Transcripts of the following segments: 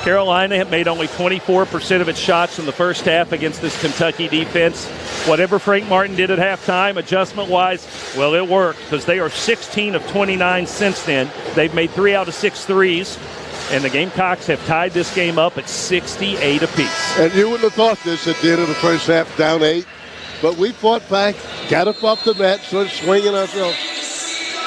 Carolina had made only 24% of its shots in the first half against this Kentucky defense. Whatever Frank Martin did at halftime, adjustment-wise, well, it worked because they are 16 of 29 since then. They've made 3 out of 6 threes, and the Gamecocks have tied this game up at 68 apiece. And you wouldn't have thought this at the end of the first half, down 8. But we fought back, got up off the mat, started swinging ourselves.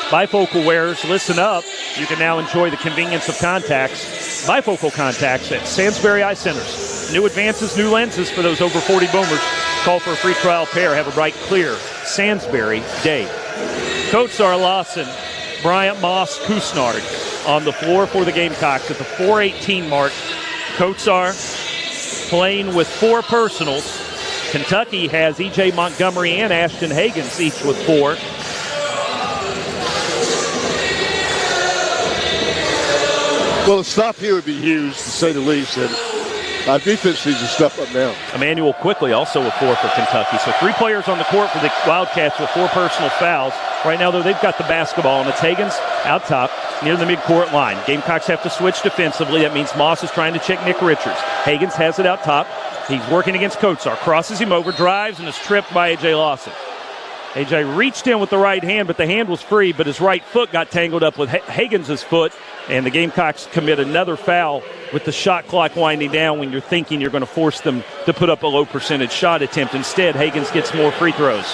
Bifocal wearers, listen up. You can now enjoy the convenience of contacts. Bifocal contacts at Sansbury Eye Centers. New advances, new lenses for those over 40 boomers. Call for a free trial pair. Have a bright, clear Sansbury day. Coatsar, Lawson, Bryant, Moss, Cousinard on the floor for the Gamecocks at the 4:18 mark. Coatsar playing with 4 personals. Kentucky has E.J. Montgomery and Ashton Hagans each with 4. Well, a stop here would be huge, to say the least, and our defense needs to step up now. Emmanuel Quickly also with 4 for Kentucky. So 3 players on the court for the Wildcats with 4 personal fouls. Right now, though, they've got the basketball, and it's Hagans out top near the midcourt line. Gamecocks have to switch defensively. That means Moss is trying to check Nick Richards. Hagans has it out top. He's working against Coatsar. Crosses him over, drives, and is tripped by A.J. Lawson. A.J. reached in with the right hand, but the hand was free, but his right foot got tangled up with Hagans' foot, and the Gamecocks commit another foul with the shot clock winding down when you're thinking you're going to force them to put up a low percentage shot attempt. Instead, Hagans gets more free throws.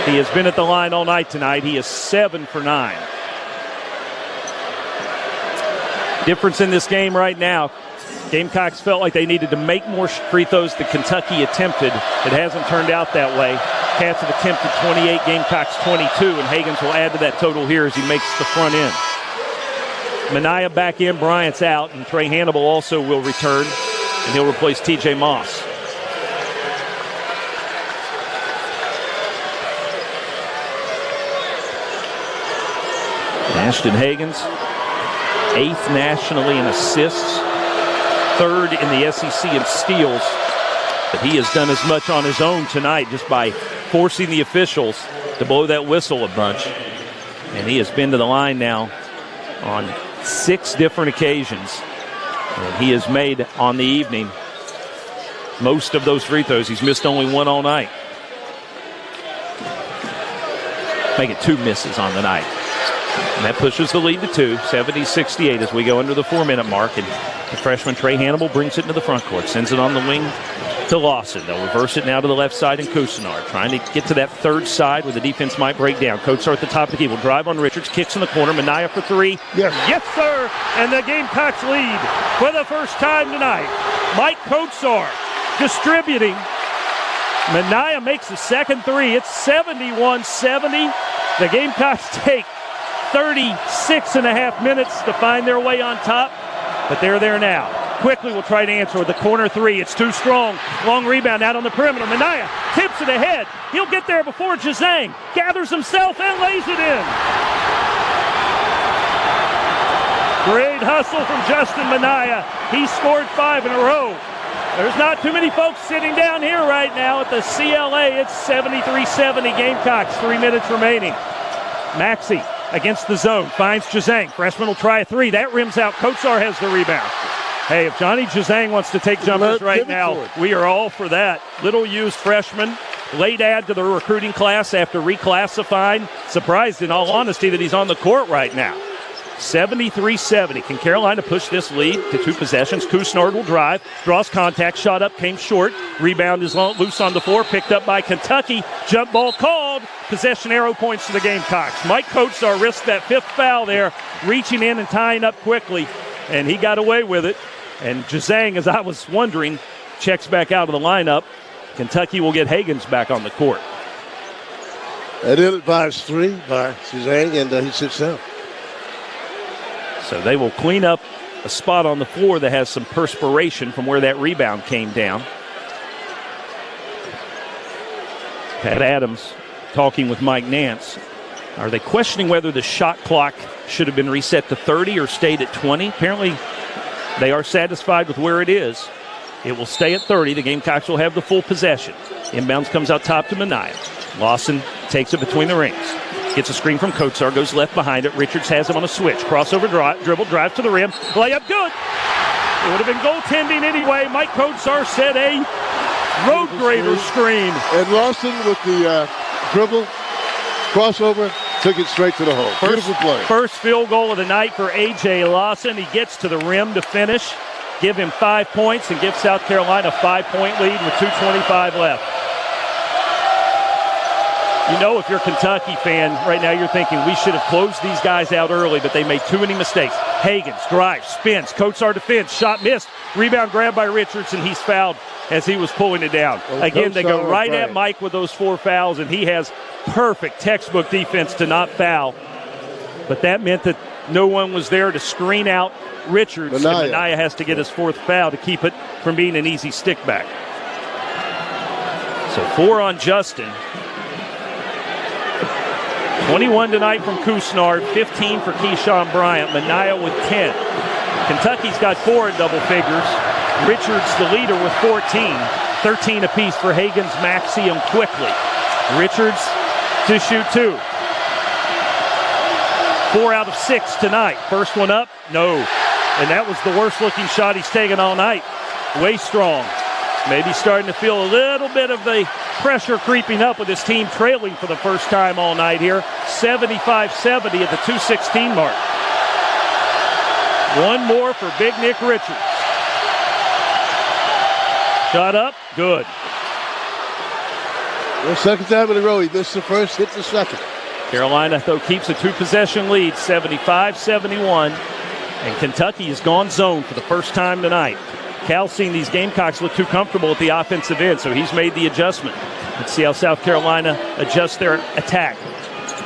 He has been at the line all night tonight. He is 7 for 9. Difference in this game right now. Gamecocks felt like they needed to make more free throws than Kentucky attempted. It hasn't turned out that way. Cats have attempted 28, Gamecocks 22, and Hagans will add to that total here as he makes the front end. Minaya back in, Bryant's out, and Trey Hannibal also will return, and he'll replace T.J. Moss. Ashton Hagans, 8th nationally in assists, 3rd in the SEC in steals, but he has done as much on his own tonight just by forcing the officials to blow that whistle a bunch. And he has been to the line now on 6 different occasions. And he has made on the evening most of those free throws. He's missed only 1 all night. Make it 2 misses on the night. And that pushes the lead to 2, 70-68 as we go under the 4-minute mark. And the freshman Trey Hannibal brings it into the front court, sends it on the wing to Lawson. They'll reverse it now to the left side, and Cousinard trying to get to that third side where the defense might break down. Coatsar at the top of the key will drive on Richards, kicks in the corner. Minaya for 3. Yes, sir. And the Gamecocks lead for the first time tonight. Mike Coatsar distributing. Minaya makes the second 3. It's 71-70. The Gamecocks take 36.5 minutes to find their way on top, but they're there now. Quickly will try to answer with the corner 3. It's too strong. Long rebound out on the perimeter. Minaya tips it ahead. He'll get there before Jazang gathers himself and lays it in. Great hustle from Justin Minaya. He scored 5 in a row. There's not too many folks sitting down here right now at the CLA. It's 73-70 Gamecocks. 3 minutes remaining. Maxey against the zone. Finds Jazang. Freshman will try a 3. That rims out. Coatsar has the rebound. Hey, if Johnny Jazang wants to take jumpers right now, we are all for that. Little used freshman. Late add to the recruiting class after reclassifying. Surprised, in all honesty, that he's on the court right now. 73-70. Can Carolina push this lead to 2 possessions? Cousinard will drive. Draws contact. Shot up. Came short. Rebound is loose on the floor. Picked up by Kentucky. Jump ball called. Possession arrow points to the Gamecocks. Mike Coatsar risked that 5th foul there, reaching in and tying up quickly, and he got away with it. And Jazang, as I was wondering, checks back out of the lineup. Kentucky will get Hagans back on the court. An ill-advised 3 by Jazang, and he sits down. So they will clean up a spot on the floor that has some perspiration from where that rebound came down. Pat Adams talking with Mike Nance. Are they questioning whether the shot clock should have been reset to 30 or stayed at 20? Apparently they are satisfied with where it is. It will stay at 30. The Gamecocks will have the full possession. Inbounds comes out top to Minaya. Lawson takes it between the rings. Gets a screen from Coatsar, goes left behind it. Richards has him on a switch. Crossover drive, dribble, drive to the rim. Layup good. It would have been goaltending anyway. Mike Kotsar said a road grader screen. And Lawson with the dribble, crossover, took it straight to the hole. Beautiful play. First field goal of the night for A.J. Lawson. He gets to the rim to finish. Give him 5 points and give South Carolina a 5-point lead with 2:25 left. You know, if you're a Kentucky fan, right now you're thinking we should have closed these guys out early, but they made too many mistakes. Hagens drives, spins, Kotsar defense, shot missed, rebound grabbed by Richards, and he's fouled as he was pulling it down. Again, they go right at Mike with those 4 fouls, and he has perfect textbook defense to not foul. But that meant that no one was there to screen out Richards. And Minaya has to get his 4th foul to keep it from being an easy stick back. So 4 on Justin. 21 tonight from Cousinard, 15 for Keyshawn Bryant. Minaya with 10. Kentucky's got 4 in double figures. Richards the leader with 14. 13 apiece for Hagens, Maxey, and Quickly. Richards to shoot 2. 4 out of 6 tonight. First one up, no. And that was the worst looking shot he's taken all night. Way strong. Maybe starting to feel a little bit of the pressure creeping up with his team trailing for the first time all night here. 75-70 at the 2:16 mark. One more for Big Nick Richards. Shot up, good. Well, second time in a row, he missed the first, hit the second. Carolina, though, keeps a 2-possession lead, 75-71. And Kentucky has gone zone for the first time tonight. Cal's seen these Gamecocks look too comfortable at the offensive end, so he's made the adjustment. Let's see how South Carolina adjusts their attack.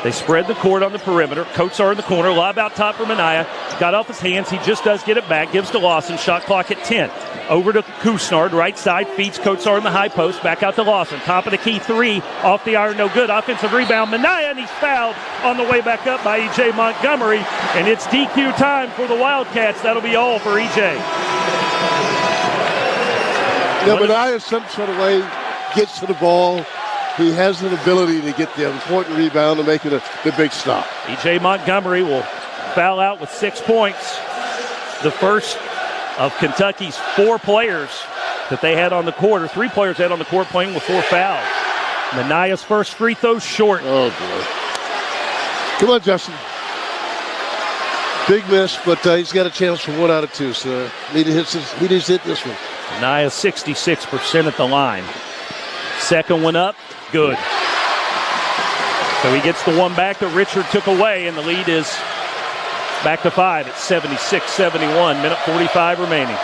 They spread the court on the perimeter. Kotsar in the corner. Lob out top for Minaya. Got off his hands. He just does get it back. Gives to Lawson. Shot clock at 10. Over to Cousinard. Right side. Feeds Kotsar in the high post. Back out to Lawson. Top of the key 3. Off the iron. No good. Offensive rebound. Minaya, and he's fouled on the way back up by E.J. Montgomery. And it's DQ time for the Wildcats. That'll be all for E.J. Yeah, Minaya, some sort of way, gets to the ball. He has an ability to get the important rebound and make it the big stop. E.J. Montgomery will foul out with 6 points. The first of Kentucky's 4 players that they had on the court, or 3 players they had on the court playing with 4 fouls. Minaya's first free throw short. Oh, boy. Come on, Justin. Big miss, but he's got a chance for 1 out of 2, so he needs to hit this one. Minaya 66% at the line. Second one up, good. So he gets the one back that Richard took away, and the lead is back to 5 at 76-71. Minute 45 remaining.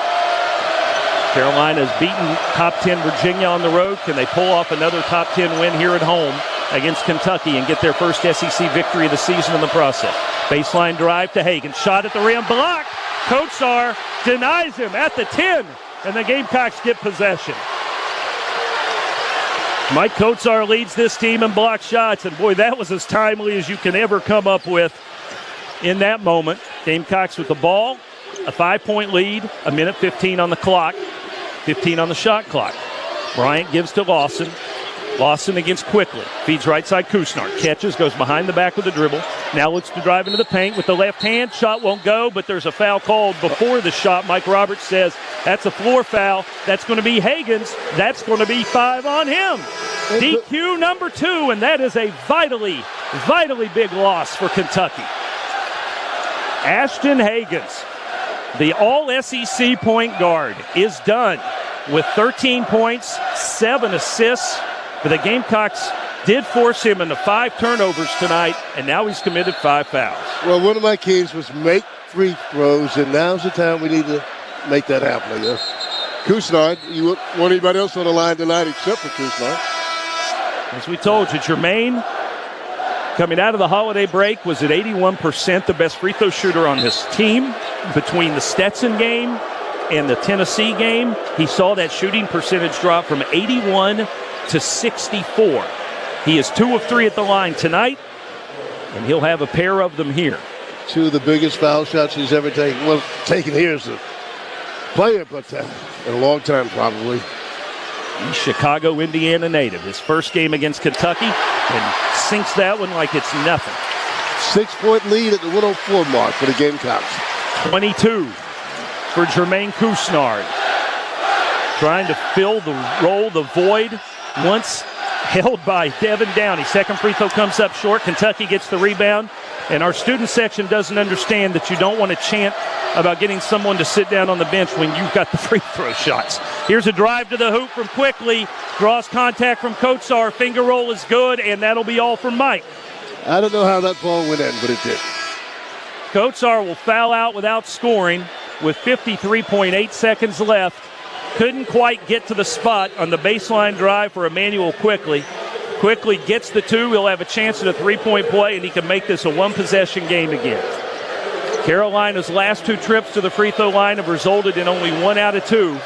Carolina has beaten top 10 Virginia on the road. Can they pull off another top 10 win here at home against Kentucky and get their first SEC victory of the season in the process? Baseline drive to Hagen. Shot at the rim, blocked. Kotsar denies him at the 10, and the Gamecocks get possession. Mike Kotsar leads this team in block shots, and boy, that was as timely as you can ever come up with in that moment. Gamecocks with the ball, a 5-point lead, a minute 15 on the clock, 15 on the shot clock. Bryant gives to Lawson. Lawson against Quickly. Feeds right side Cousinard. Catches, goes behind the back with the dribble. Now looks to drive into the paint with the left hand. Shot won't go, but there's a foul called before the shot. Mike Roberts says that's a floor foul. That's going to be Hagens. That's going to be 5 on him. DQ number 2, and that is a vitally big loss for Kentucky. Ashton Hagens, the all-SEC point guard, is done with 13 points, 7 assists. But the Gamecocks did force him into 5 turnovers tonight, and now he's committed 5 fouls. Well, one of my keys was make free throws, and now's the time we need to make that happen. Cousinard, you wouldn't want anybody else on the line tonight except for Cousinard. As we told you, Jermaine, coming out of the holiday break, was at 81%, the best free throw shooter on his team. Between the Stetson game and the Tennessee game, he saw that shooting percentage drop from 81 to 64. He is 2 of 3 at the line tonight, and he'll have a pair of them here. 2 of the biggest foul shots he's ever taken. Well, taken here as a player, but in a long time probably. He's Chicago, Indiana native. His first game against Kentucky, and sinks that one like it's nothing. 6-point lead at the 104 mark for the Gamecocks. 22 for Jermaine Cousinard. Trying to fill the role, the void, once held by Devin Downey. Second free throw comes up short. Kentucky gets the rebound. And our student section doesn't understand that you don't want to chant about getting someone to sit down on the bench when you've got the free throw shots. Here's a drive to the hoop from Quickly. Draws contact from Kotsar. Finger roll is good, and that'll be all from Mike. I don't know how that ball went in, but it did. Kotsar will foul out without scoring with 53.8 seconds left. Couldn't quite get to the spot on the baseline drive for Emmanuel Quickly. Quickly gets the two. He'll have a chance at a three-point play, and he can make this a one-possession game again. Carolina's last two trips to the free throw line have resulted in only 1 out of 2. And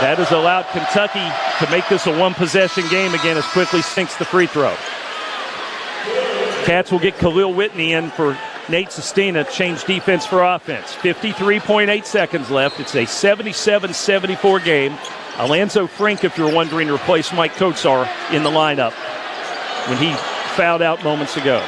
that has allowed Kentucky to make this a one-possession game again as Quickly sinks the free throw. Cats will get Khalil Whitney in for Nate Sestina, change defense for offense. 53.8 seconds left. It's a 77-74 game. Alonzo Frink, if you're wondering, replaced Mike Kotsar in the lineup when he fouled out moments ago.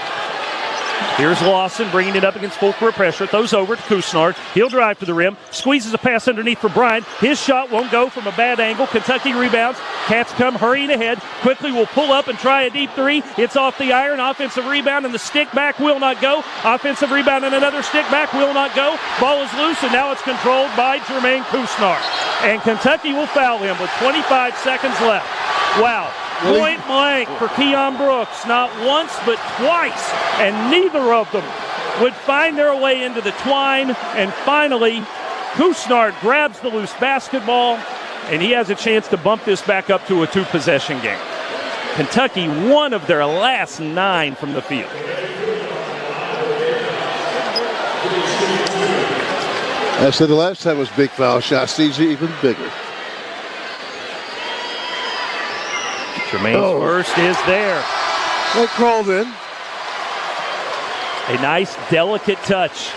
Here's Lawson bringing it up against full court pressure. Throws over to Cousinard. He'll drive to the rim. Squeezes a pass underneath for Bryant. His shot won't go from a bad angle. Kentucky rebounds. Cats come hurrying ahead. Quickly will pull up and try a deep three. It's off the iron. Offensive rebound, and the stick back will not go. Offensive rebound and another stick back will not go. Ball is loose, and now it's controlled by Jermaine Cousinard. And Kentucky will foul him with 25 seconds left. Wow. Point blank for Keon Brooks, not once but twice, and neither of them would find their way into the twine. And finally, Cousinard grabs the loose basketball, and he has a chance to bump this back up to a two-possession game. Kentucky, one of their last 9 from the field. I said the last time was big foul shots. These are even bigger. Jermaine's first is there. They crawled in. A nice, delicate touch.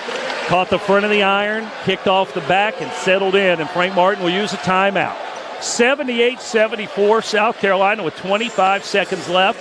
Caught the front of the iron, kicked off the back, and settled in. And Frank Martin will use a timeout. 78-74, South Carolina with 25 seconds left.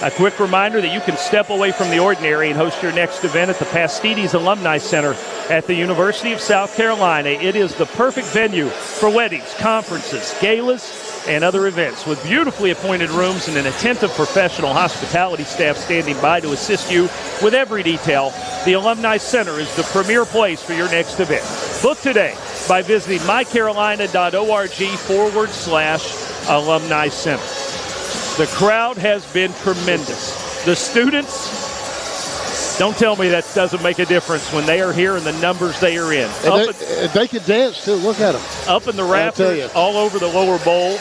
A quick reminder that you can step away from the ordinary and host your next event at the Pastides Alumni Center at the University of South Carolina. It is the perfect venue for weddings, conferences, galas, and other events, with beautifully appointed rooms and an attentive professional hospitality staff standing by to assist you with every detail. The Alumni Center is the premier place for your next event. Book today by visiting mycarolina.org/alumni center. The crowd has been tremendous. The students, don't tell me that doesn't make a difference when they are here and the numbers they are in. And they can dance too. Look at them. Up in the rafters, all over the lower bowl,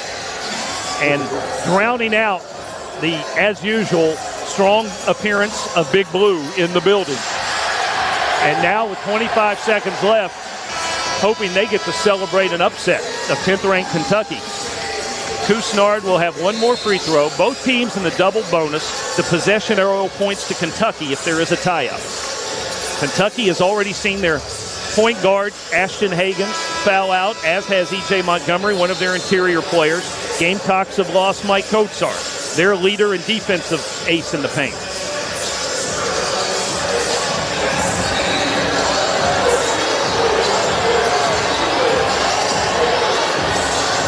and drowning out the, as usual, strong appearance of Big Blue in the building. And now with 25 seconds left, hoping they get to celebrate an upset of 10th-ranked Kentucky. Cousinard will have one more free throw. Both teams in the double bonus. The possession arrow points to Kentucky if there is a tie-up. Kentucky has already seen their point guard, Ashton Hagans, foul out, as has E.J. Montgomery, one of their interior players. Gamecocks have lost Mike Kotsar, their leader and defensive ace in the paint.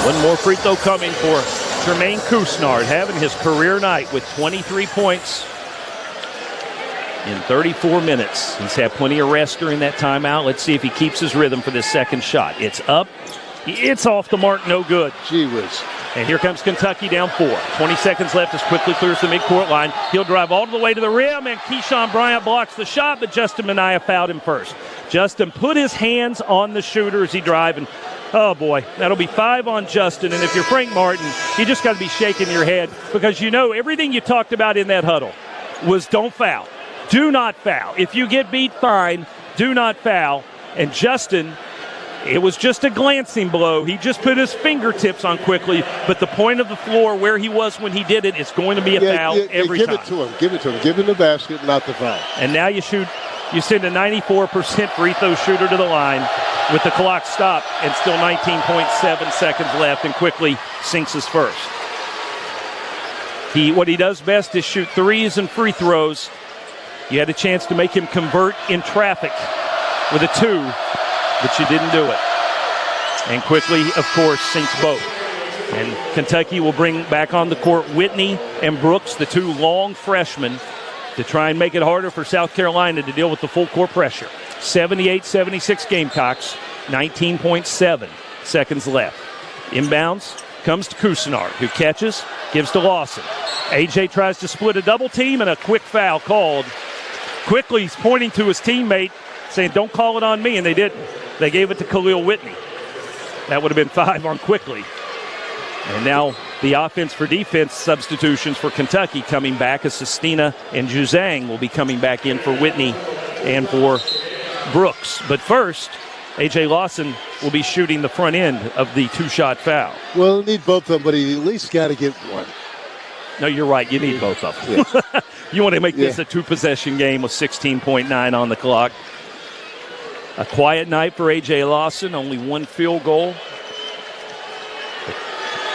One more free throw coming for Jermaine Cousinard, having his career night with 23 points in 34 minutes. He's had plenty of rest during that timeout. Let's see if he keeps his rhythm for this second shot. It's up. It's off the mark. No good. Gee whiz. And here comes Kentucky down 4. 20 seconds left as Quickly clears the midcourt line. He'll drive all the way to the rim, and Keyshawn Bryant blocks the shot, but Justin Minaya fouled him first. Justin put his hands on the shooter as he drive, and oh, boy, that'll be 5 on Justin. And if you're Frank Martin, you just got to be shaking your head because you know everything you talked about in that huddle was don't foul. Do not foul. If you get beat, fine. Do not foul. And Justin, it was just a glancing blow. He just put his fingertips on Quickly, but the point of the floor where he was when he did it is going to be a foul every time. Give it to him. Give it to him. Give him the basket, not the foul. And now you send a 94% free throw shooter to the line with the clock stopped and still 19.7 seconds left, and Quickly sinks his first. What he does best is shoot threes and free throws. You had a chance to make him convert in traffic with a 2. but you didn't do it. And quickly, of course, sinks both. And Kentucky will bring back on the court Whitney and Brooks, the two long freshmen, to try and make it harder for South Carolina to deal with the full court pressure. 78-76 Gamecocks, 19.7 seconds left. Inbounds comes to Cousinard, who catches, gives to Lawson. A.J. tries to split a double team, and a quick foul called. Quickly, he's pointing to his teammate, saying, don't call it on me, and they didn't. They gave it to Khalil Whitney. That would have been 5 on Quickly. And now the offense for defense substitutions for Kentucky coming back as Sestina and Juzang will be coming back in for Whitney and for Brooks. But first, A.J. Lawson will be shooting the front end of the two-shot foul. Well, need both of them, but he at least got to get one. No, you're right. You need both of them. Yeah. You want to make this a two-possession game with 16.9 on the clock. A quiet night for A.J. Lawson, only one field goal.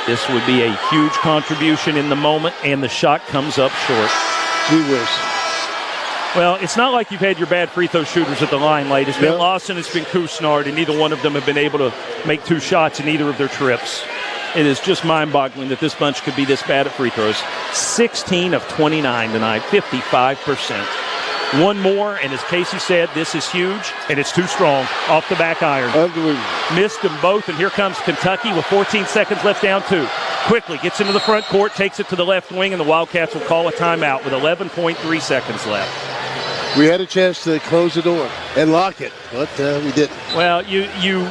This would be a huge contribution in the moment, and the shot comes up short. Gee whiz. Well, it's not like you've had your bad free throw shooters at the line late. It's been Lawson, it's been Cousinard, and neither one of them have been able to make two shots in either of their trips. It is just mind-boggling that this bunch could be this bad at free throws. 16 of 29 tonight, 55%. One more, and as Casey said, this is huge, and it's too strong off the back iron. Unbelievable. Missed them both, and here comes Kentucky with 14 seconds left, down 2. Quickly gets into the front court, takes it to the left wing, and the Wildcats will call a timeout with 11.3 seconds left. We had a chance to close the door and lock it, but we didn't. Well,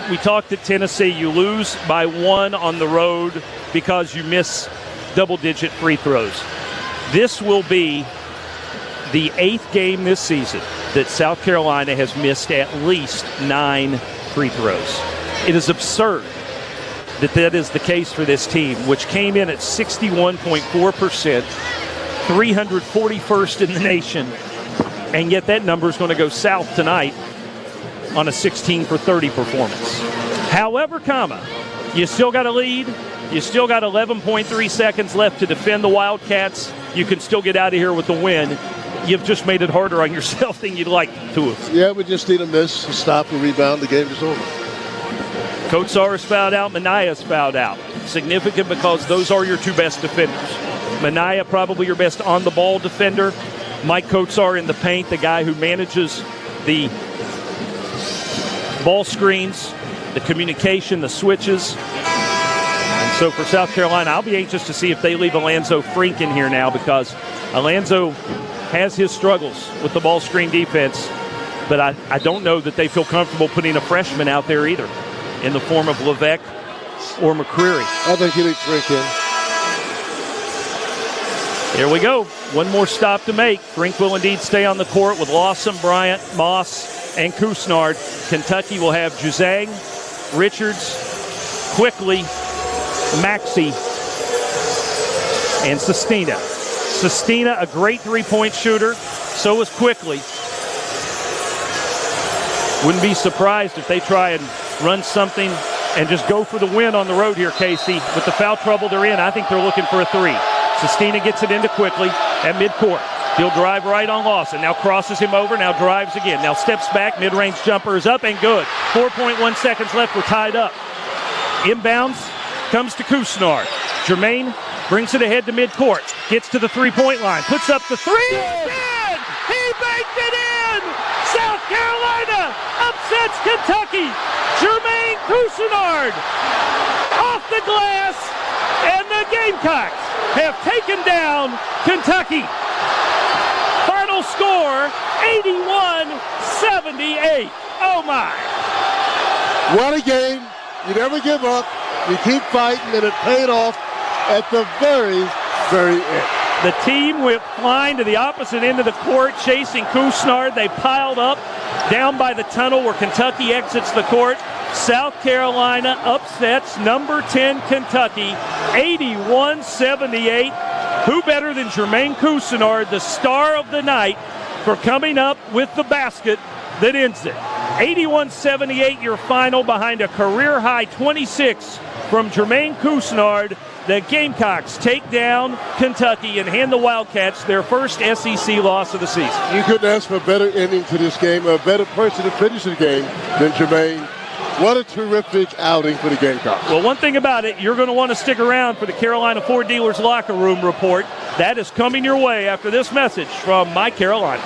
we talked at Tennessee. You lose by 1 on the road because you miss double-digit free throws. This will be the 8th game this season that South Carolina has missed at least 9 free throws. It is absurd that is the case for this team, which came in at 61.4%, 341st in the nation, and yet that number is going to go south tonight on a 16 for 30 performance. However, you still got a lead. You still got 11.3 seconds left to defend the Wildcats. You can still get out of here with the win. You've just made it harder on yourself than you'd like to have. Yeah, we just need a miss, a stop, a rebound. The game is over. Kotsar is fouled out. Minaya is fouled out. Significant because those are your two best defenders. Minaya probably your best on-the-ball defender. Mike Kotsar in the paint, the guy who manages the ball screens, the communication, the switches. And so for South Carolina, I'll be anxious to see if they leave Alonzo Frink in here now, because Alonzo has his struggles with the ball screen defense, but I don't know that they feel comfortable putting a freshman out there either in the form of Levesque or McCreary. I think he leaves Frink in. Here we go. One more stop to make. Frink will indeed stay on the court with Lawson, Bryant, Moss, and Cousinard. Kentucky will have Juzang, Richards, Quickly, Maxey, and Sestina. Sestina, a great three-point shooter. So is Quickly. Wouldn't be surprised if they try and run something and just go for the win on the road here, Casey. With the foul trouble they're in, I think they're looking for a 3. Sestina gets it into Quickly at midcourt. He'll drive right on Lawson. Now crosses him over. Now drives again. Now steps back. Mid-range jumper is up and good. 4.1 seconds left. We're tied up. Inbounds comes to Cousinard. Jermaine brings it ahead to midcourt. Gets to the three-point line. Puts up the 3. And he baked it in! South Carolina upsets Kentucky. Jermaine Cousinard off the glass. And the Gamecocks have taken down Kentucky. Final score, 81-78. Oh, my. What a game. You never give up. You keep fighting, and it paid off at the very, very end. The team went flying to the opposite end of the court, chasing Cousinard. They piled up down by the tunnel where Kentucky exits the court. South Carolina upsets number 10 Kentucky, 81-78. Who better than Jermaine Cousinard, the star of the night, for coming up with the basket that ends it. 81-78 your final behind a career-high 26 from Jermaine Cousinard. The Gamecocks take down Kentucky and hand the Wildcats their first SEC loss of the season. You couldn't ask for a better ending to this game, a better person to finish the game than Jermaine What a terrific outing for the Gamecocks. Well, one thing about it, you're going to want to stick around for the Carolina Ford Dealers Locker Room report. That is coming your way after this message from My Carolina.